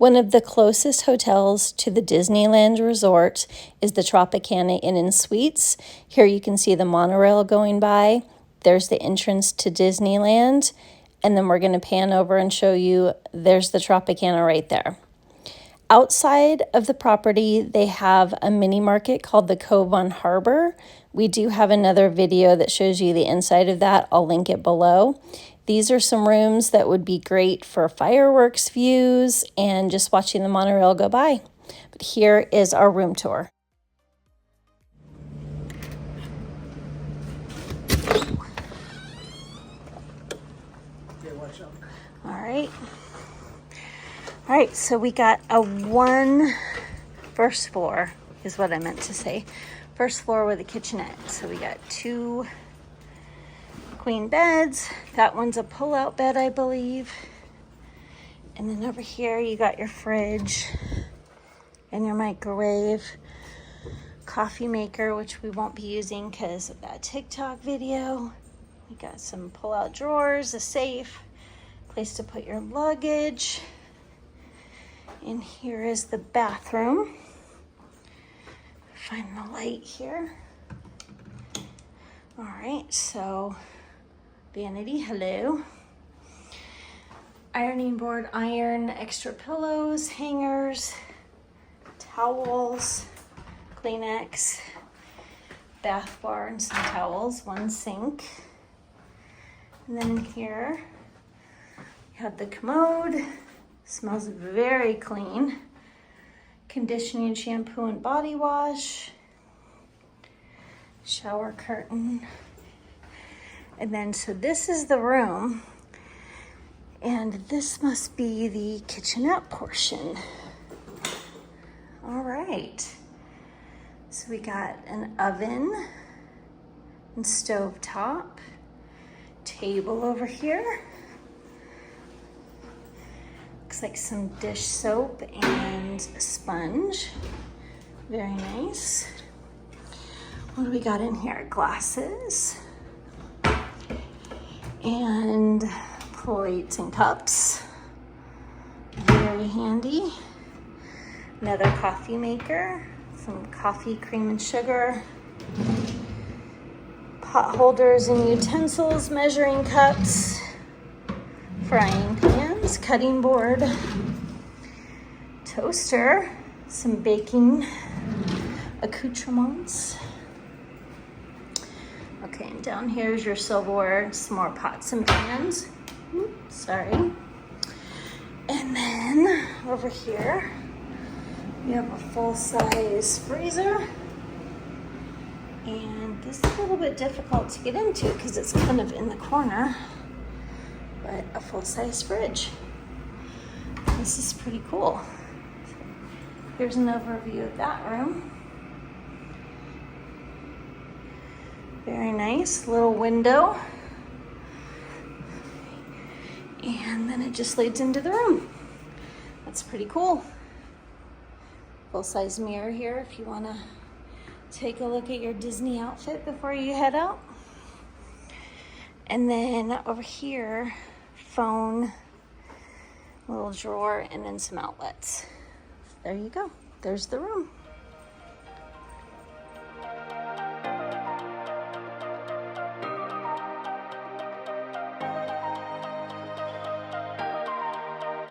One of the closest hotels to the Disneyland resort is the Tropicana Inn and Suites. Here you can see the monorail going by. There's the entrance to Disneyland. And then we're going to pan over and show you there's the Tropicana right there. Outside of the property, they have a mini market called the Cove on Harbor. We do have another video that shows you the inside of that. I'll link it below. These are some rooms that would be great for fireworks views and just watching the monorail go by. But here is our room tour. All right, so we got first floor is what I meant to say. First floor with a kitchenette. So we got 2 queen beds. That one's a pull-out bed, I believe. And then over here you got your fridge and your microwave, coffee maker, which we won't be using because of that TikTok video. We got some pull-out drawers, a safe, place to put your luggage. And here is the bathroom. Find the light here. All right, so vanity, hello. Ironing board, iron, extra pillows, hangers, towels, Kleenex, bath bar and some towels, 1 sink. And then here you have the commode. Smells very clean. Conditioning, shampoo, and body wash. Shower curtain. And then, so this is the room. And this must be the kitchenette portion. All right. So we got an oven and stove top. Table over here. Looks like some dish soap and a sponge. Very nice. What do we got in here? Glasses and plates and cups. Very handy. Another coffee maker, some coffee, cream and sugar, pot holders and utensils, measuring cups, frying pans, cutting board, toaster, some baking accoutrements. Okay, and down here is your silverware, some more pots and pans. Oops, sorry. And then over here, we have a full-size freezer. And this is a little bit difficult to get into because it's kind of in the corner. But a full-size fridge. This is pretty cool. Here's an overview of that room. Very nice little window. And then it just leads into the room. That's pretty cool. Full-size mirror here if you want to take a look at your Disney outfit before you head out. And then over here, phone, little drawer, and then some outlets. There you go. There's the room.